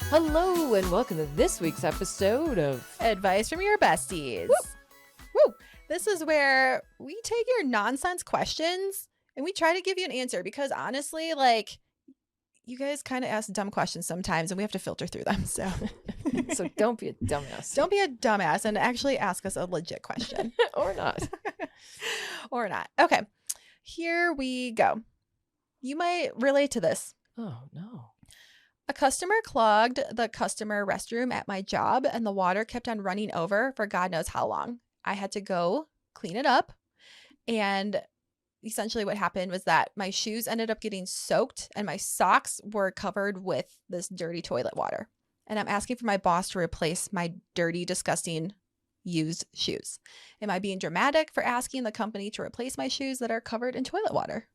Hello and welcome to this week's episode of Advice from Your Besties. Woo! Woo! This is where we take your nonsense questions and we try to give you an answer because honestly, like, you guys kind of ask dumb questions sometimes and we have to filter through them. So, So don't be a dumbass. Don't be a dumbass and actually ask us a legit question. Or not. Or not. Okay, here we go. You might relate to this. Oh, no. A customer clogged the customer restroom at my job and the water kept on running over for God knows how long. I had to go clean it up. And essentially what happened was that my shoes ended up getting soaked and my socks were covered with this dirty toilet water. And I'm asking for my boss to replace my dirty, disgusting, used shoes. Am I being dramatic for asking the company to replace my shoes that are covered in toilet water?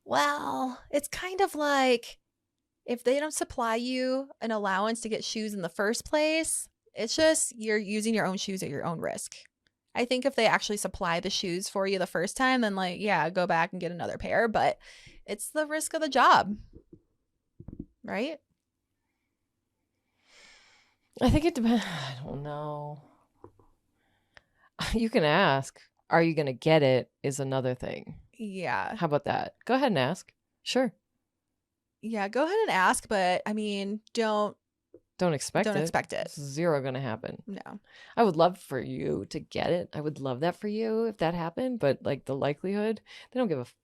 Well, it's kind of like if they don't supply you an allowance to get shoes in the first place, it's just you're using your own shoes at your own risk. I think if they actually supply the shoes for you the first time, then like, yeah, go back and get another pair, but it's the risk of the job, right? I think it depends. I don't know. You can ask. Are you going to get it is another thing. Yeah. How about that? Go ahead and ask. Sure. Yeah, go ahead and ask, but I mean, don't expect it. It's zero going to happen. No. I would love for you to get it. I would love that for you if that happened. But like the likelihood, they don't give a fuck.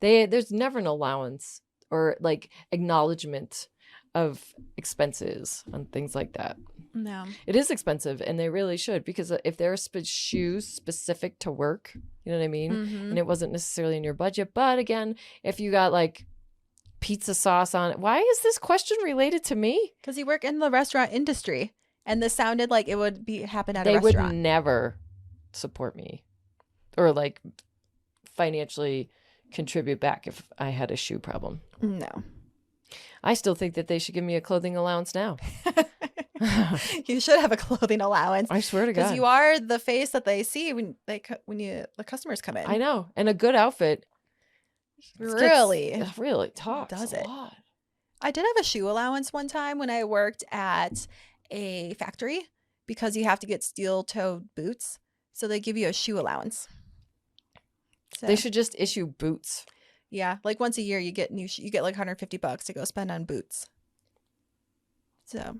There's never an allowance or like acknowledgement of expenses on things like that. No. It is expensive and they really should, because if there are shoes specific to work, you know what I mean? Mm-hmm. And it wasn't necessarily in your budget. But again, if you got like pizza sauce on it, why is this question related to me? Because you work in the restaurant industry and this sounded like it would happen at a They restaurant. would never support me or like financially contribute back if I had a shoe problem. No. I still think that they should give me a clothing allowance now. You should have a clothing allowance. I swear to God. Because you are the face that they see when the customers come in. I know. And a good outfit really talks does a it. lot. I did have a shoe allowance one time when I worked at a factory because you have to get steel-toed boots. So they give you a shoe allowance. So, They should just issue boots. yeah, like once a year you get you get like $150 to go spend on boots. So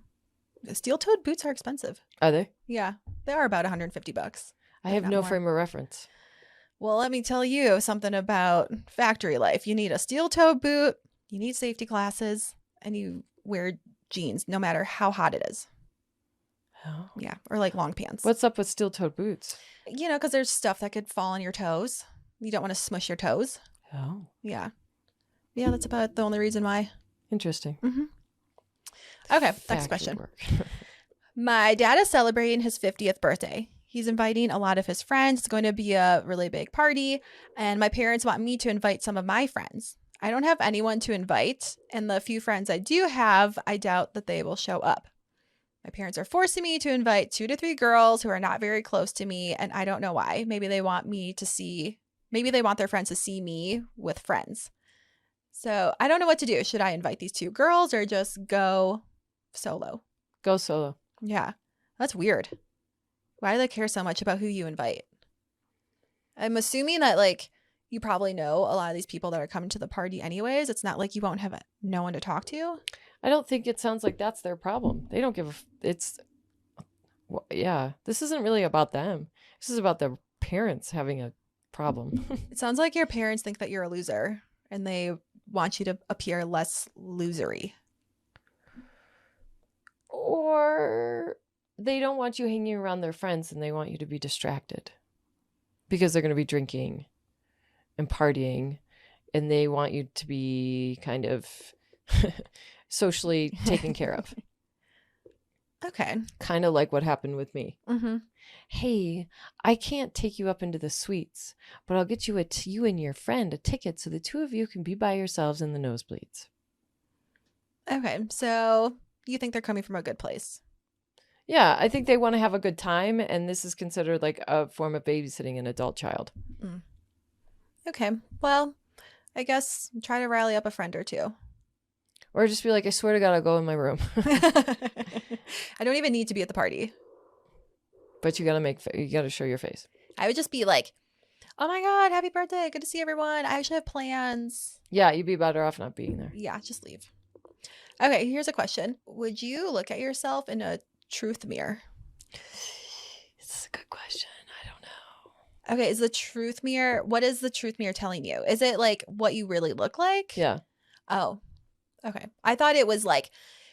the steel-toed boots are expensive. Are they? Yeah, they are about $150. I have not no more. frame of reference. Well, let me tell you something about factory life. You need a steel-toe boot, you need safety glasses, and you wear jeans no matter how hot it is. Oh. Yeah, or like long pants. What's up with steel-toed boots? You know, because there's stuff that could fall on your toes. You don't want to smush your toes. Oh, Yeah. Yeah, that's about the only reason why. interesting. Mm-hmm. Okay, next Factory question. work. My dad is celebrating his 50th birthday. He's inviting a lot of his friends. It's going to be a really big party. And my parents want me to invite some of my friends. I don't have anyone to invite. And the few friends I do have, I doubt that they will show up. My parents are forcing me to invite 2 to 3 girls who are not very close to me. And I don't know why. Maybe they want their friends to see me with friends. So I don't know what to do. Should I invite these 2 girls or just go solo? Go solo. Yeah, that's weird. Why do they care so much about who you invite? I'm assuming that like you probably know a lot of these people that are coming to the party anyways. It's not like you won't have no one to talk to. I don't think it sounds like that's their problem. They don't give yeah, this isn't really about them. This is about the parents having a problem. It sounds like your parents think that you're a loser and they want you to appear less losery. Or they don't want you hanging around their friends and they want you to be distracted because they're going to be drinking and partying and they want you to be kind of socially taken care of. Okay. Kind of like what happened with me. Mm-hmm. Hey, I can't take you up into the suites, but I'll get you and your friend a ticket so the 2 of you can be by yourselves in the nosebleeds. Okay, so you think they're coming from a good place? Yeah, I think they want to have a good time, and this is considered like a form of babysitting an adult child. Okay, well, I guess try to rally up a friend or two. Or just be like, I swear to God, I'll go in my room. I don't even need to be at the party. But you gotta show your face. I would just be like, oh my God, happy birthday. Good to see everyone. I actually have plans. Yeah, you'd be better off not being there. Yeah, just leave. Okay, here's a question. Would you look at yourself in a truth mirror? It's a good question. I don't know. Okay, is the truth mirror, what is the truth mirror telling you? Is it like what you really look like? Yeah. Oh, okay. I thought it was like,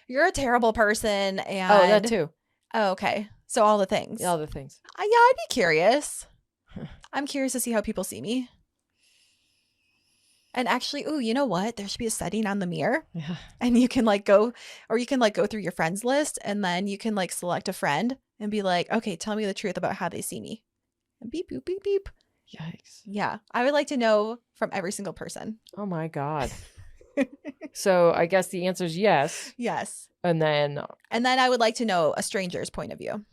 you're a terrible person and. Oh, that too. Oh, okay. So all the things. All the things. Yeah, I'd be curious. I'm curious to see how people see me. And actually, ooh, you know what? There should be a setting on the mirror. Yeah. And you can you can go through your friends list and then you can like select a friend and be like, okay, tell me the truth about how they see me. And beep, beep, beep, beep. Yikes. Yeah. I would like to know from every single person. Oh my God. So I guess the answer is yes. Yes. And then I would like to know a stranger's point of view.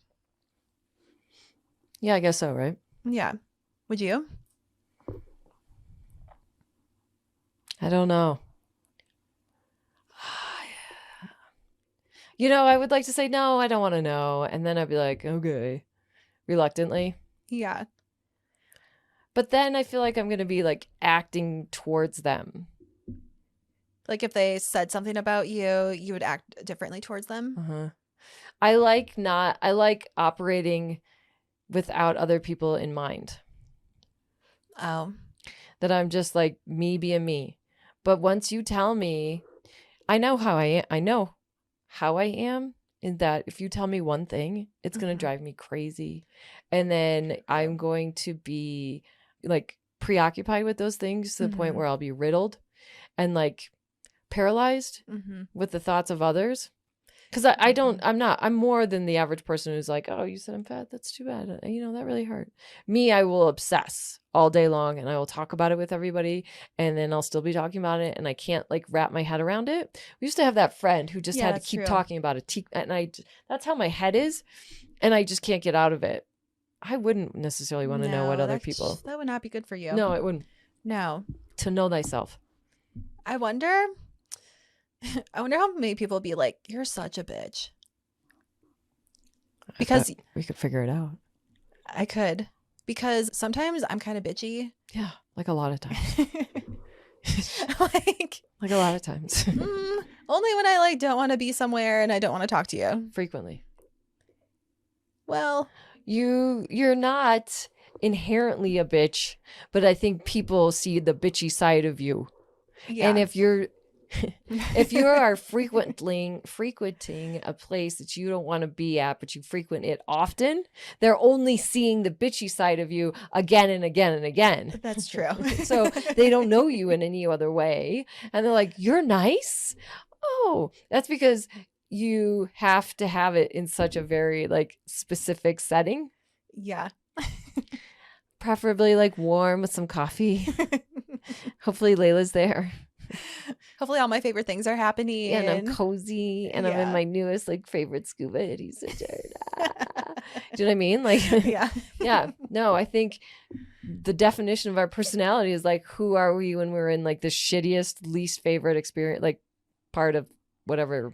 yeah, I guess so, right? Yeah. Would you? I don't know. You know, I would like to say no, I don't want to know. And then I'd be like, okay, reluctantly. Yeah. But then I feel like I'm going to be like acting towards them. Like if they said something about you, you would act differently towards them. Uh-huh. I like operating without other people in mind. Oh. That I'm just like me being me. But once you tell me, I know how I am. I know how I am in that if you tell me one thing, it's going to drive me crazy. And then I'm going to be like preoccupied with those things to the point where I'll be riddled and like paralyzed with the thoughts of others. Because I'm more than the average person who's like, oh, you said I'm fat. That's too bad. You know, that really hurt. Me, I will obsess all day long and I will talk about it with everybody and then I'll still be talking about it and I can't like wrap my head around it. We used to have that friend who just had to keep talking about it. And that's how my head is and I just can't get out of it. I wouldn't necessarily want to know what other people. That would not be good for you. No, it wouldn't. No. To know thyself. I wonder how many people be like, you're such a bitch. Because we could figure it out. I could. Because sometimes I'm kind of bitchy. Yeah, like a lot of times. like a lot of times. Only when I like don't want to be somewhere and I don't want to talk to you. Frequently. Well, you're not inherently a bitch, but I think people see the bitchy side of you. Yeah. And if you are frequenting a place that you don't want to be at, but you frequent it often, they're only seeing the bitchy side of you again and again and again. That's true. So they don't know you in any other way. And they're like, you're nice? Oh, that's because you have to have it in such a very like specific setting. Yeah. Preferably like warm with some coffee. Hopefully Layla's there. Hopefully all my favorite things are happening. And I'm cozy and I'm in my newest like favorite scuba hoodie sweatshirt. Do you know what I mean? Like yeah. Yeah. No, I think the definition of our personality is like who are we when we're in like the shittiest, least favorite experience, like part of whatever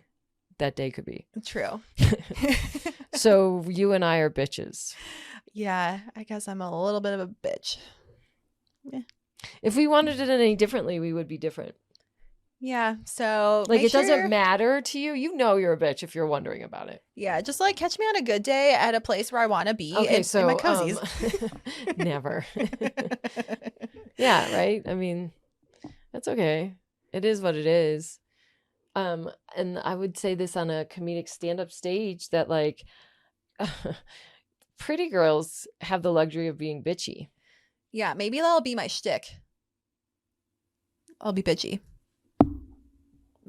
that day could be. True. So you and I are bitches. Yeah, I guess I'm a little bit of a bitch. Yeah. If we wanted it any differently, we would be different. Yeah, so like it doesn't matter to you. You know you're a bitch if you're wondering about it. Yeah, just like catch me on a good day at a place where I want to be. Okay, so in my cozies. Never. Yeah, right. I mean, that's okay. It is what it is. And I would say this on a comedic stand-up stage that like pretty girls have the luxury of being bitchy. Yeah, maybe that'll be my shtick. I'll be bitchy.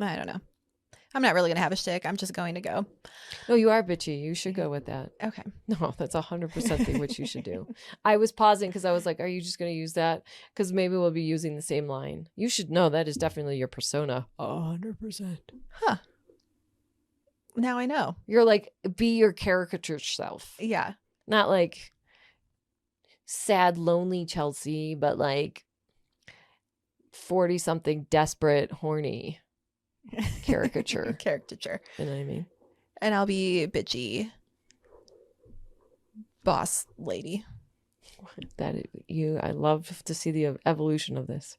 I don't know. I'm not really going to have a shtick. I'm just going to go. No, you are bitchy. You should go with that. Okay. No, that's 100% what you should do. I was pausing because I was like, are you just going to use that? Because maybe we'll be using the same line. You should know that is definitely your persona. 100%. Huh. Now I know. You're like, be your caricature self. Yeah. Not like sad, lonely Chelsea, but like 40-something desperate, horny caricature. Caricature. You know what I mean? And I'll be bitchy boss lady. I love to see the evolution of this.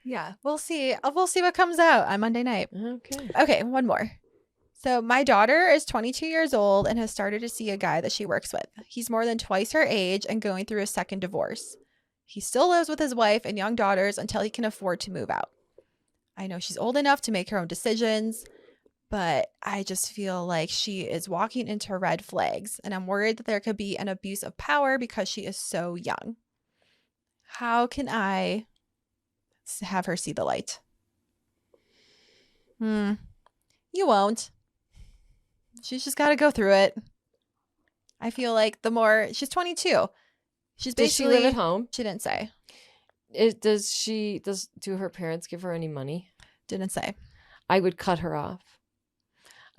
Yeah, we'll see. We'll see what comes out on Monday night. Okay, one more. So my daughter is 22 years old and has started to see a guy that she works with. He's more than twice her age and going through a second divorce. He still lives with his wife and young daughters until he can afford to move out. I know she's old enough to make her own decisions, but I just feel like she is walking into red flags, and I'm worried that there could be an abuse of power because she is so young. How can I have her see the light? You won't. She's just got to go through it. I feel like the more she's 22, she's basically. Does she live at home? She didn't say. Do her parents give her any money? Didn't say. I would cut her off.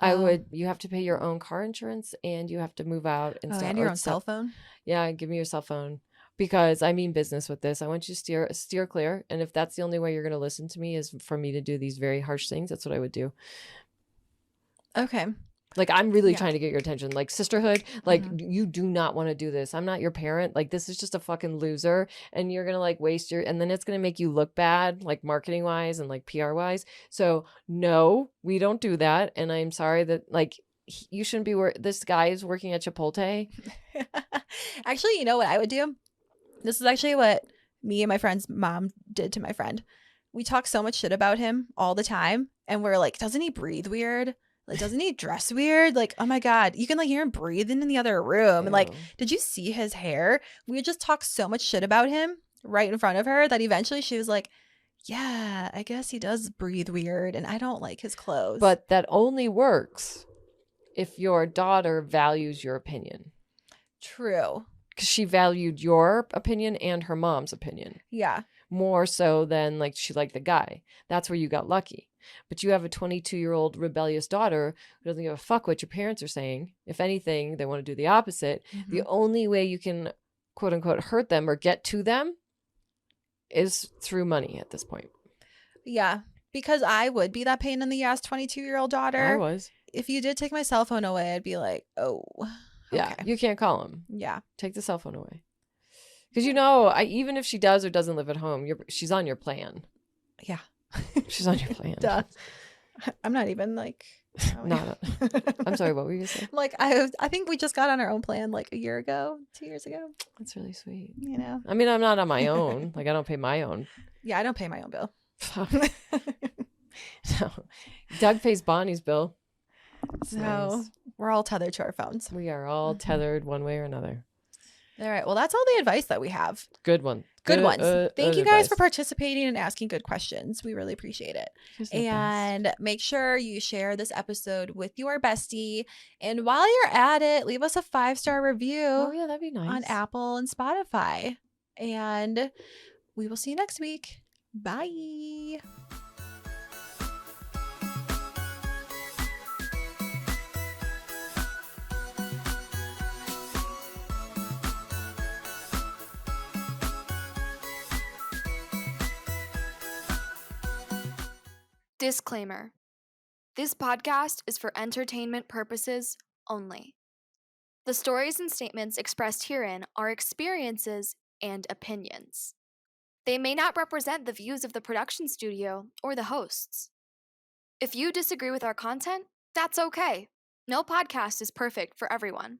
You have to pay your own car insurance and you have to move out and stuff. And your own cell phone? Yeah, give me your cell phone. Because I mean business with this. I want you to steer clear. And if that's the only way you're going to listen to me is for me to do these very harsh things, that's what I would do. Okay. Like, I'm really trying to get your attention. Like, sisterhood, like, you do not want to do this. I'm not your parent. Like, this is just a fucking loser. And you're going to, like, and then it's going to make you look bad, like, marketing-wise and, like, PR-wise. So, no, we don't do that. And I'm sorry that, like, you shouldn't be this guy is working at Chipotle. Actually, you know what I would do? This is actually what me and my friend's mom did to my friend. We talk so much shit about him all the time. And we're like, doesn't he breathe weird? Like, doesn't he dress weird? Like, oh my God, you can like hear him breathing in the other room. Ew. And like, did you see his hair? We would just talk so much shit about him right in front of her that eventually she was like, yeah, I guess he does breathe weird and I don't like his clothes. But that only works if your daughter values your opinion. True. Because she valued your opinion and her mom's opinion. Yeah. More so than like she liked the guy. That's where you got lucky. But you have a 22-year-old rebellious daughter who doesn't give a fuck what your parents are saying. If anything, they want to do the opposite. The only way you can, quote unquote, hurt them or get to them is through money at this point. Yeah, because I would be that pain in the ass 22-year-old daughter. I was. If you did take my cell phone away, I'd be like, oh. Yeah, okay. You can't call him. Yeah. Take the cell phone away. Because you know, even if she does or doesn't live at home, she's on your plan. Yeah. She's on your plan. Duh. I'm not even like. I'm sorry. What were you gonna say? Like I think we just got on our own plan like a year ago, 2 years ago. That's really sweet. You know. I mean, I'm not on my own. Like I don't pay my own. Yeah, I don't pay my own bill. No. Doug pays Bonnie's bill. So nice. We're all tethered to our phones. We are all tethered one way or another. All right. Well, that's all the advice that we have. Good one. Good ones. Thank you guys for participating and asking good questions. We really appreciate it. And make sure you share this episode with your bestie. And while you're at it, leave us a 5-star review. Oh, yeah, that'd be nice. On Apple and Spotify. And we will see you next week. Bye. Disclaimer. This podcast is for entertainment purposes only. The stories and statements expressed herein are experiences and opinions. They may not represent the views of the production studio or the hosts. If you disagree with our content, that's okay. No podcast is perfect for everyone.